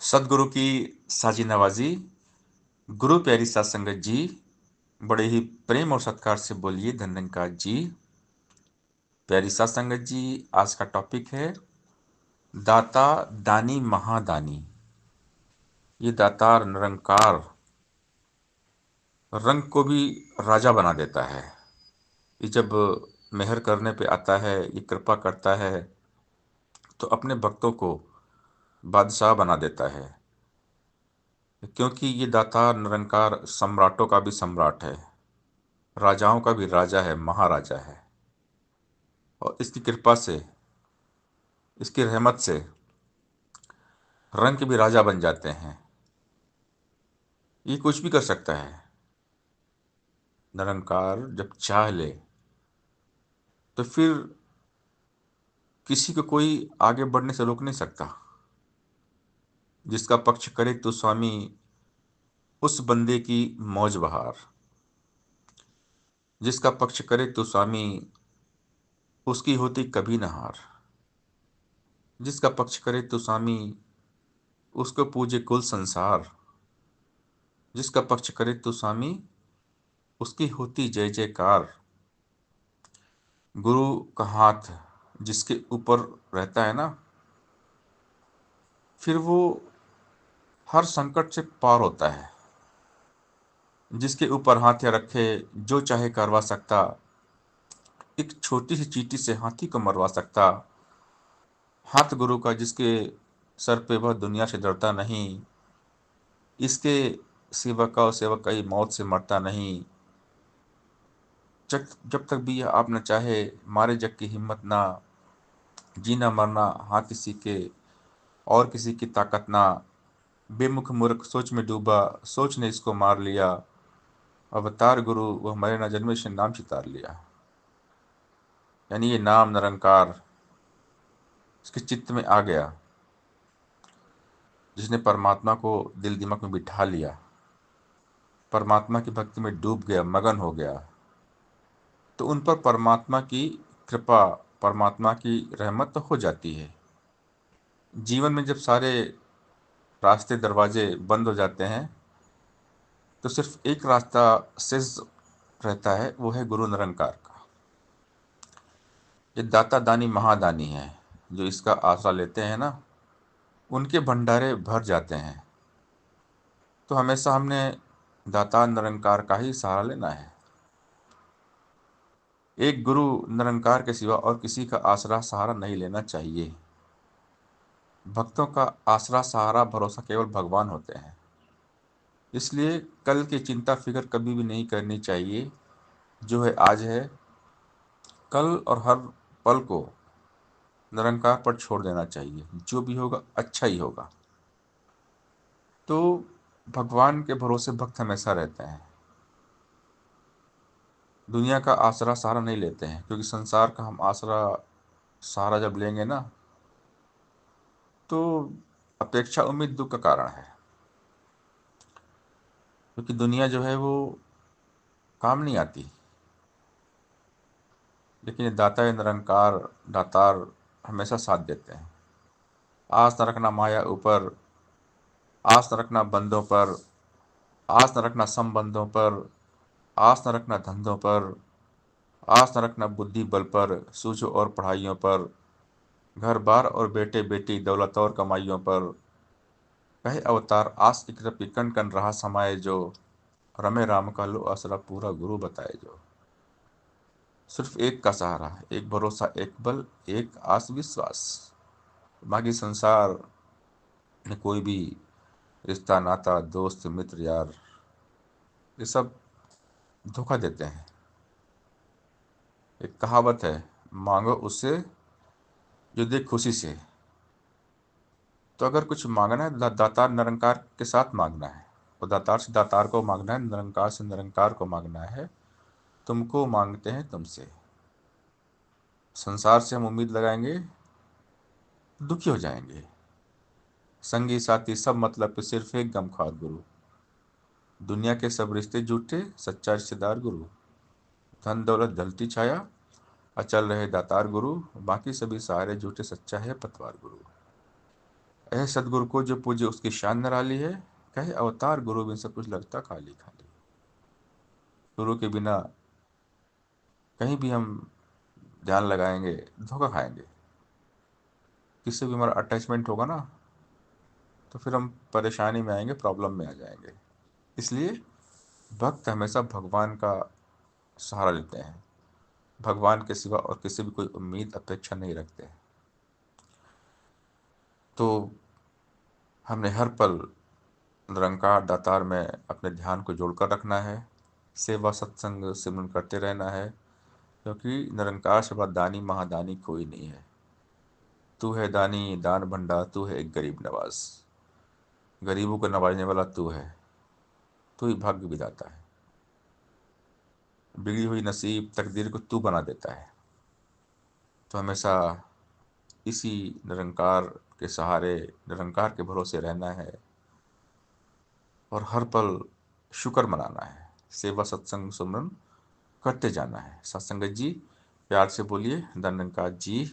सदगुरु की साजी नवाजी। गुरु प्यारी सात संगत जी, बड़े ही प्रेम और सत्कार से बोलिए धन्यवाद जी। प्यारी सात संगत जी, आज का टॉपिक है दाता दानी महादानी। ये दातार निरंकार रंग को भी राजा बना देता है। ये जब मेहर करने पे आता है, ये कृपा करता है, तो अपने भक्तों को बादशाह बना देता है। क्योंकि ये दातार निरंकार सम्राटों का भी सम्राट है, राजाओं का भी राजा है, महाराजा है। और इसकी कृपा से, इसकी रहमत से रंग के भी राजा बन जाते हैं। ये कुछ भी कर सकता है। निरंकार जब चाह ले तो फिर किसी को कोई आगे बढ़ने से रोक नहीं सकता। जिसका पक्ष करे तो स्वामी उस बंदे की मौज बहार, जिसका पक्ष करे तो स्वामी उसकी होती कभी न हार, जिसका पक्ष करे तो स्वामी उसको पूजे कुल संसार, जिसका पक्ष करे तो स्वामी उसकी होती जय जयकार। गुरु का हाथ जिसके ऊपर रहता है ना, फिर वो हर संकट से पार होता है। जिसके ऊपर हाथ या रखे जो चाहे करवा सकता, एक छोटी सी चींटी से हाथी को मरवा सकता। हाथ गुरु का जिसके सर पे वह दुनिया से डरता नहीं, इसके सेवक का और सेवक का ही मौत से मरता नहीं। जब तक भी आप न चाहे मारे जग की हिम्मत ना, जीना मरना हाँ किसी के और किसी की ताकत ना। बेमुख मूर्ख सोच में डूबा, सोच ने इसको मार लिया। अवतार गुरु वह मरे न जन्मे से नाम चितार लिया। यानी ये नाम निरंकार इसके चित्त में आ गया, जिसने परमात्मा को दिल दिमाग में बिठा लिया, परमात्मा की भक्ति में डूब गया, मगन हो गया, तो उन पर परमात्मा की कृपा, परमात्मा की रहमत तो हो जाती है। जीवन में जब सारे रास्ते दरवाजे बंद हो जाते हैं तो सिर्फ एक रास्ता शेष रहता है, वो है गुरु निरंकार का। ये दाता दानी महादानी है। जो इसका आसरा लेते हैं ना, उनके भंडारे भर जाते हैं। तो हमेशा हमने दाता निरंकार का ही सहारा लेना है। एक गुरु निरंकार के सिवा और किसी का आसरा सहारा नहीं लेना चाहिए। भक्तों का आसरा सहारा भरोसा केवल भगवान होते हैं। इसलिए कल की चिंता फिक्र कभी भी नहीं करनी चाहिए। जो है आज है, कल और हर पल को निरंकार पर छोड़ देना चाहिए। जो भी होगा अच्छा ही होगा। तो भगवान के भरोसे भक्त हमेशा रहते हैं। दुनिया का आसरा सहारा नहीं लेते हैं, क्योंकि संसार का हम आसरा सहारा जब लेंगे ना, तो अपेक्षा उम्मीद दुख का कारण है। क्योंकि दुनिया जो है वो काम नहीं आती। लेकिन ये दाता है निरंकार, दातार हमेशा साथ देते हैं। आस न रखना माया ऊपर, आस न रखना बंदों पर, आस न रखना संबंधों पर, आस न रखना धंधों पर, आस न रखना बुद्धि बल पर, सूझो और पढ़ाइयों पर, घर बार और बेटे बेटी दौलत और कमाइयों पर। कहे अवतार आस की कृपि कन कन रहा समाये जो, रमे राम का लो आसरा पूरा गुरु बताए जो। सिर्फ एक का सहारा, एक भरोसा, एक बल, एक आस विश्वास। बाकी संसार में कोई भी रिश्ता नाता दोस्त मित्र यार, ये सब धोखा देते हैं। एक कहावत है, मांगो उससे जो दे खुशी से। तो अगर कुछ मांगना है दातार निरंकार के साथ मांगना है, और दातार से दातार को मांगना है, निरंकार से निरंकार को मांगना है। तुमको मांगते हैं तुमसे। संसार से हम उम्मीद लगाएंगे, दुखी हो जाएंगे। संगी साथी सब मतलब कि सिर्फ एक गमखार गुरु। दुनिया के सब रिश्ते झूठे, सच्चा रिश्तेदार गुरु। धन दौलत ढलती छाया, अचल रहे दातार गुरु। बाकी सभी सहारे झूठे, सच्चा है पतवार गुरु। ऐ सदगुरु को जो पूजे उसकी शान निराली है, कहे अवतार गुरु बिन सब कुछ लगता खाली खाली। गुरु के बिना कहीं भी हम ध्यान लगाएंगे धोखा खाएंगे। किससे भी हमारा अटैचमेंट होगा ना, तो फिर हम परेशानी में आएंगे, प्रॉब्लम में आ जाएंगे। इसलिए भक्त हमेशा भगवान का सहारा लेते हैं, भगवान के सिवा और किसी भी कोई उम्मीद अपेक्षा नहीं रखते हैं। तो हमने हर पल निरंकार दातार में अपने ध्यान को जोड़कर रखना है, सेवा सत्संग सिमरन करते रहना है, क्योंकि निरंकार से बड़ा दानी महादानी कोई नहीं है। तू है दानी दान भंडार, तू है एक गरीब नवाज, गरीबों को नवाजने वाला तू है, तू ही भाग्य विधाता है। बिगड़ी हुई नसीब तकदीर को तू बना देता है। तो हमेशा इसी निरंकार के सहारे, निरंकार के भरोसे रहना है और हर पल शुक्र मनाना है, सेवा सत्संग सुमरन करते जाना है। सत्संगत जी प्यार से बोलिए, धन्यकार जी।